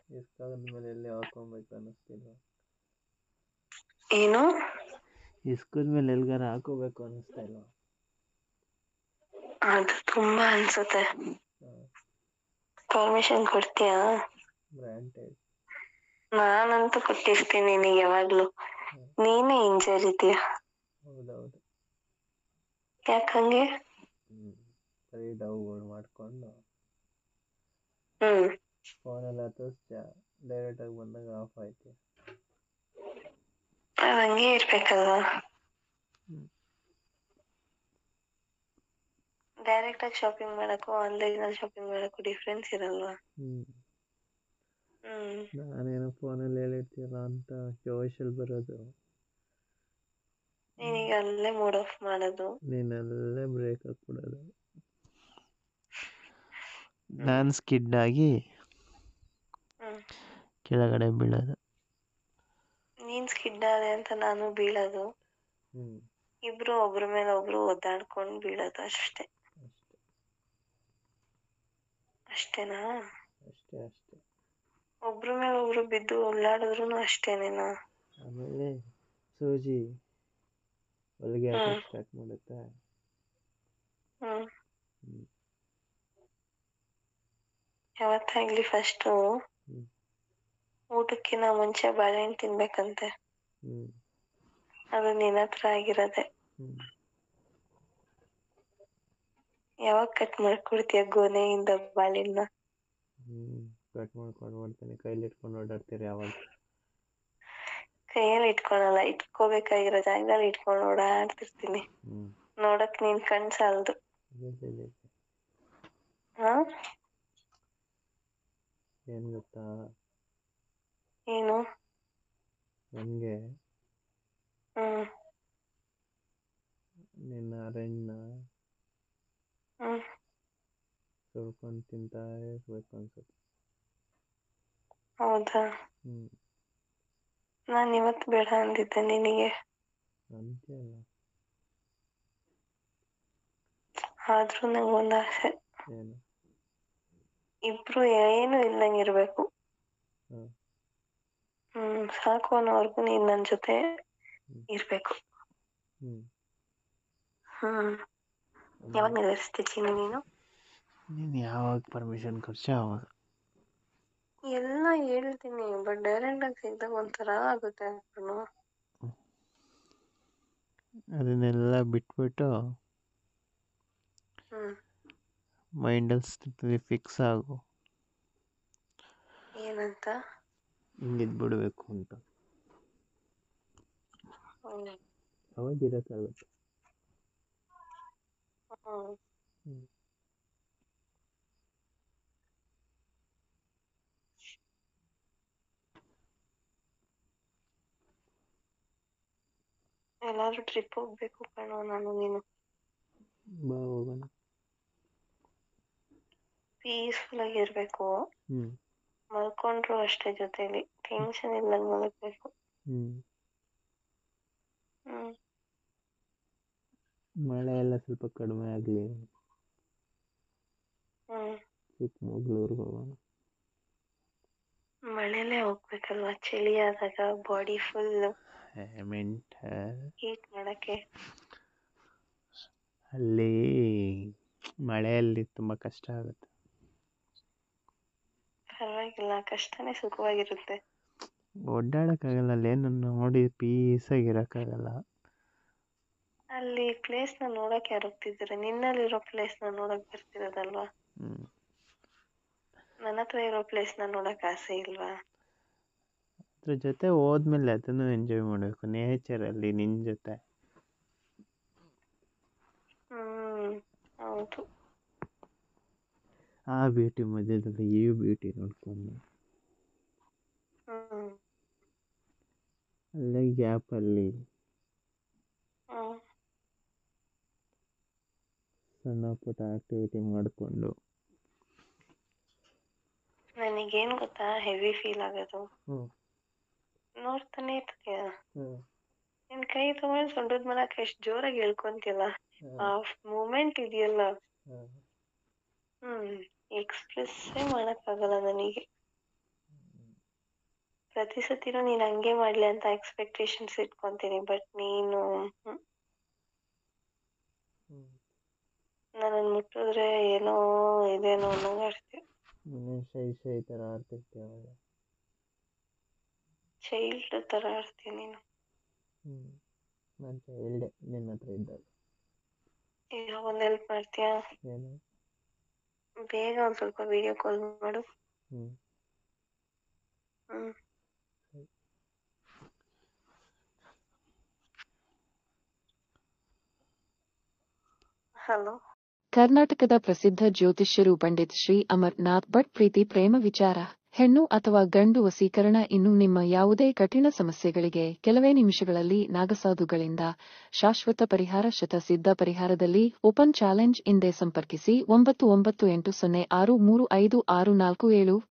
ಇಸ್ಕಾದ್ಮೇಲೆ ಎಲ್ಲಿ ಹಾಕೊಬೇಕು ಅನ್ನಿಸ್ತಿಲ್ವಾ? ಏನು? ಇಸ್ಕದ್ಮೇಲೆ ಎಲ್ಗಾರ ಹಾಕೋಬೇಕು ಅನ್ನಿಸ್ತಾ ಇಲ್ವಾ? ಅದು ತುಂಬಾ ಅನ್ಸುತ್ತೆ. ಪರ್ಮಿಷನ್ ಕೊಡ್ತೀಯಾ? ಗ್ರಾಂಟೆಡ್. ನಾನಂತೂ ಕೊಟ್ಟಿರ್ತೀನಿ ನಿನಗೆ ಯಾವಾಗ್ಲೂ. ನೀನೇ ಹಿಂಜರಿತೀಯ. ಹೌದೌದು. ಯಾಕಂಗೆ? ಸರಿ ಡೌಗಳು ಮಾಡ್ಕೊಂಡು ಫೋನೆಲ್ಲ ಡೈರೆಕ್ಟ್ ಆಗಿ ಬಂದಾಗ ಆಫ್ ಆಯ್ತು. ಅದು ಹಂಗೆ ಇರ್ಬೇಕಲ್ವಾ? ಡೈರೆಕ್ಟ್ ಆಗಿ ಶಾಪಿಂಗ್ ಮಾಡಕ್ಕೂ ಆನ್ಲೈನ್ ಅಲ್ಲಿ ಶಾಪಿಂಗ್ ಮಾಡಕ್ಕೂ ಡಿಫ್ರೆನ್ಸ್ ಇರಲ್ವಾ? ನಾನೇನೋ ಫೋನಲ್ಲಿ ಹೇಳಿರ್ತೀರ ಅಂತ ಯೋಶಲ್ಲಿ ಬರೋದು, ನೀನೀಗ ಅಲ್ಲೇ ಮೂಡ್ ಆಫ್ ಮಾಡೋದು, ನೀನಲ್ಲೇ ಬ್ರೇಕ್ ಹಾಕ್ಬಿಡೋದು, ನಾನು ಸ್ಕಿಡ್ ಆಗಿ ಕೆಳಗಡೆ ಬೀಳೋದು. ನೀನ್ ಸ್ಕಿಡ್ ಆದೆ ಅಂತ ನಾನು ಬೀಳೋದು, ಇಬ್ರು ಒಬ್ರ ಮೇಲೆ ಒಬ್ರು ಒದ್ದಾಡ್ಕೊಂಡು ಬೀಳೋದು ಅಷ್ಟೇ. ಅಷ್ಟೇನಾ? ಅಷ್ಟೇ. ಒಬ್ರ ಮೇಲೆ ಒಬ್ರು ಬಿದ್ದು ಒಳ್ಳಾಡಿದ್ರು ಅಷ್ಟೇನೇನಾ? ಆಮೇಲೆ ಸೂಜಿ ಹೊಲಿಗೆ ಹಾಕಕ್ ಸ್ಟಾರ್ಟ್ ಮಾಡುತ್ತೆ. ಯಾವತ್ತಾಗ್ಲಿ ಫಸ್ಟು ಊಟಕ್ಕಿಂತ ಮುಂಚೆ ಬಾಳೆಹಣ್ಣು ತಿನ್ಬೇಕಂತೆ. ಅದು ನಿನ್ನ ಹತ್ರ ಆಗಿರೋದೆ. ಯಾವಾಗ ಕಟ್ ಮಾಡ್ಕೊಡ್ತೀಯ ಗೊನೆಯಿಂದ ಬಾಳೆಹಣ್ಣ? ಕಟ್ ಮಾಡ್ಕೊಂಡು ಮಾಡ್ತೀನಿ. ಕೈಲಿ ಇಟ್ಕೊಂಡು ಓಡಾಡ್ತೀರಿ ಯಾವಾಗ? ಕೈಯಲ್ಲಿ ಇಟ್ಕೊಳಲ್ಲ, ಇಟ್ಕೋಬೇಕಾಗಿರೋ ಜಾಗದಲ್ಲಿ ಇಟ್ಕೊಂಡು ಓಡಾಡ್ತಿರ್ತೀನಿ. ನೋಡಕ್ ನೀನ್ ಕಣ್ ಸಾಲದು. ಏನ್ ಗೊತ್ತಾ? ಏನು? ನನ್ಗೆ ನಿನ್ನ ಅರೆಂಜ್ನ ಸುಳ್ಕೊಂಡು ತಿಂತಾ ಇರ್ಬೇಕು ಅನ್ಸುತ್ತೆ. ಹೌದಾ? ನಾನು ಇವತ್ತು ಬೇಡ ಅಂದಿದ್ದೆ ನಿನಗೆ. ಅಂತೀಯಲ್ಲ. ಆದ್ರೂ ನಂಗೊಂದು ಆಸೆ. ಏನು? ಇಬ್ರು ಏನು ಇಲ್ದಂಗಿರ್ಬೇಕು. ಸಾಕು ಅನ್ನೋವರೆಗೂ ನೀನ್ ನನ್ನ ಜೊತೆ ಇರ್ಬೇಕು. ಯಾವಾಗ ನೆರವೇರಿಸ್ತೀನಿ ನೀನು? ನೀನು ಯಾವಾಗ ಪರ್ಮಿಷನ್ ಕೊಡ್ಸಿ ಆವಾಗ. ಎಲ್ಲ ಹೇಳ್ತೀನಿ, ಬಟ್ ಡೈರೆಕ್ಟ್ ಆಗಿ ಸಿಗ್ದಾಗ ಒಂಥರ ಆಗುತ್ತೆ ಅನ್ಕೊಂಡು. ಅದನ್ನೆಲ್ಲ ಬಿಟ್ಬಿಟ್ಟು ಮೈಂಡಲ್ಲಿ ಫಿಕ್ಸ್ ಆಗು. ಏನಂತ? ಹಿಂಗಿದ್ಬಿಡ್ಬೇಕು ಅಂತ. ಅವಾಗ ಇರಕ್ಕಾಗುತ್ತೆ. ಎಲ್ಲಾದ್ರೂ ಟ್ರಿಪ್ ಹೋಗ್ಬೇಕು ಕಣೋ ನಾನು ನೀನು. ಬಾ ಹೋಗೋಣ. ಪೀಸ್ಫುಲ್ ಆಗಿರ್ಬೇಕು. ಮಲ್ಕೊಂಡ್ರು ಅಷ್ಟೇ ಜೊತೆಲಿ, ಟೆನ್ಷನ್ ಇಲ್ಲಂಗ್ ಮಲಗ್ಬೇಕು. ಮಳೆ ಎಲ್ಲ ಸ್ವಲ್ಪ ಕಡಿಮೆ ಆಗಲಿ. ಚಿಕ್ಕಮಗಳೂರಿಗೆ ಹೋಗೋಣ. ಮಳೆಲೇ ಹೋಗ್ಬೇಕಲ್ವಾ? ಚಳಿ ಆದಾಗ ಬಾಡಿ ಫುಲ್ ಹೀಟ್ ಮಾಡಕ್ಕೆ. ಅಲ್ಲಿ ಮಳೆಯಲ್ಲಿ ತುಂಬ ಕಷ್ಟ ಆಗುತ್ತೆ. ಪರವಾಗಿಲ್ಲ, ಕಷ್ಟನೇ ಸುಖವಾಗಿರುತ್ತೆ. ಓಡಾಡಕ್ಕಾಗಲ್ಲ, ಅಲ್ಲೇನು ನೋಡಿ ಪೀಸಾಗಿರಕ್ಕಾಗಲ್ಲ. ಅಲ್ಲಿ ಪ್ಲೇಸ್ನ ನೋಡಕ್ ಯಾರು ಹೋಗ್ತಿದ್ದಾರೆ? ನಿನ್ನಲ್ಲಿರೋ ಪ್ಲೇಸ್ನ ನೋಡಕ್ ಬರ್ತಿರೋದಲ್ವಾ? ನನ್ನ ಹತ್ರ ಇರೋ ಪ್ಲೇಸ್ನ ನೋಡಕ್ ಆಸೆ ಇಲ್ವಾ? ಅದ್ರ ಜೊತೆ ಹೋದ್ಮೇಲೆ ಅದನ್ನು ಎಂಜಾಯ್ ಮಾಡಬೇಕು, ನೇಚರಲ್ಲಿ ನಿನ್ನ ಜೊತೆ. ಹೌದು. ಆ ಬ್ಯೂಟಿ ಮಧ್ಯದಲ್ಲಿ ಈ ಬ್ಯೂಟಿ ನೋಡ್ಕೊಂಡು ಅಲ್ಲೇ ಗ್ಯಾಪಲ್ಲಿ ಸಣ್ಣ ಪುಟ್ಟ ಆಕ್ಟಿವಿಟಿ ಮಾಡಿಕೊಂಡು. ನನಗೇನು ಗೊತ್ತಾ ಹೆವಿ ಫೀಲ್ ಆಗೋದು? ನೋಡ್ತಾನೆ ಇರ್ತೀಯ, ನಿನ್ ಕೈ ತಗೊಂಡು ಸೊಂಟದ ಮೂಲಕ ಎಷ್ಟು ಜೋರಾಗಿ ಹೇಳ್ಕೊಂತಿಯಲ್ಲ, ಆ ಮೂಮೆಂಟ್ ಇದೆಯಲ್ಲ, ಎಕ್ಸ್ಪ್ರೆಸ್ಸೇ ಮಾಡಕ್ಕಾಗಲ್ಲ ನನಗೆ. ಪ್ರತಿ ಸತಿನೂ ನೀನ್ ಹಂಗೆ ಮಾಡ್ಲಿ ಅಂತ ಎಕ್ಸ್ಪೆಕ್ಟೇಷನ್ಸ್ ಇಟ್ಕೊಂತೀನಿ. ಬಟ್ ನೀನು ನನ್ನನ್ನು ಮುಟ್ಟಿದ್ರೆ ಏನೋ ಇದೇನೋ ಅನ್ನಂಗೆ ಆಡ್ತೀಯ. ಶೈ ಥರ ಆಡ್ತಿರ್ತೀಯ ಅವಾಗ. ಚೈಲ್ಡ್ ಥರ ಆಡ್ತೀಯ ನೀನು. ನಾನು ಚೈಲ್ಡೆ ನಿನ್ನ ಹತ್ರ ಇದ್ದಾಗ. ಈಗ ಒಂದು ಹೆಲ್ಪ್ ಮಾಡ್ತೀಯಾ? ಏನು? ಬೇಗ ಒಂದು ಸ್ವಲ್ಪ ವಿಡಿಯೋ ಕಾಲ್ ಮಾಡು. ಹಲೋ. ಕರ್ನಾಟಕದ ಪ್ರಸಿದ್ಧ ಜ್ಯೋತಿಷ್ಯರು ಪಂಡಿತ್ ಶ್ರೀ ಅಮರ್ನಾಥ್ ಭಟ್ ಪ್ರೀತಿ ಪ್ರೇಮ ವಿಚಾರ, ಹೆಣ್ಣು ಅಥವಾ ಗಂಡು ವಸೀಕರಣ ಇನ್ನು ನಿಮ್ಮ ಯಾವುದೇ ಕಠಿಣ ಸಮಸ್ಯೆಗಳಿಗೆ ಕೆಲವೇ ನಿಮಿಷಗಳಲ್ಲಿ ನಾಗಸಾಧುಗಳಿಂದ ಶಾಶ್ವತ ಪರಿಹಾರ. ಶತಸಿದ್ಧ ಪರಿಹಾರದಲ್ಲಿ ಓಪನ್ ಚಾಲೆಂಜ್. ಹಿಂದೆ ಸಂಪರ್ಕಿಸಿ 9980635647.